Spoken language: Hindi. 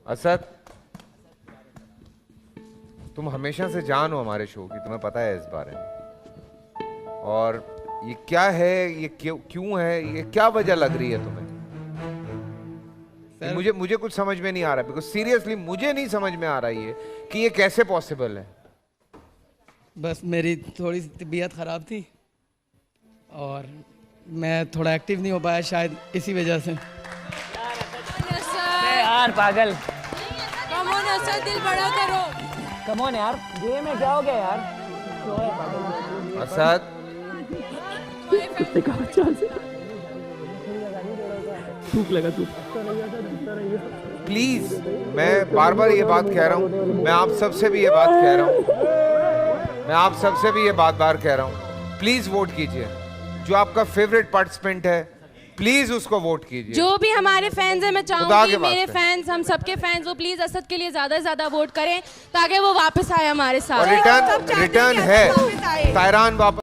असद, तुम हमेशा से जान हो हमारे शो की, तुम्हें पता है इस बारे में। और ये क्या है, ये क्यों है, ये क्या वजह लग रही है तुम्हें? मुझे कुछ समझ में नहीं आ रहा, बिकॉज सीरियसली मुझे नहीं समझ में आ रहा ये कि ये कैसे पॉसिबल है। बस मेरी थोड़ी सी तबीयत ख़राब थी और मैं थोड़ा एक्टिव नहीं हो पाया, शायद इसी वजह से। यार पागल, कम ऑन असद, दिल बड़ा करो। कम ऑन यार, गेम में क्या हो गया यार? शो है पागल। असद, कुत्ते का बच्चा से थूक लगा तू। प्लीज, मैं बार बार ये बात कह रहा हूँ, मैं आप सबसे भी ये बात कह रहा हूँ, मैं आप सबसे भी ये बार कह रहा हूँ, प्लीज वोट कीजिए। जो आपका फेवरेट पार्टिसिपेंट है, प्लीज उसको वोट कीजिए। जो भी हमारे फैंस हैं, मैं खुदा चाहूंगी के मेरे वास्ते। फैंस, हम सबके फैंस, वो प्लीज असद के लिए ज्यादा से ज्यादा वोट करें ताकि वो वापस आए हमारे साथ। और रिटर्न है, तायरान वापस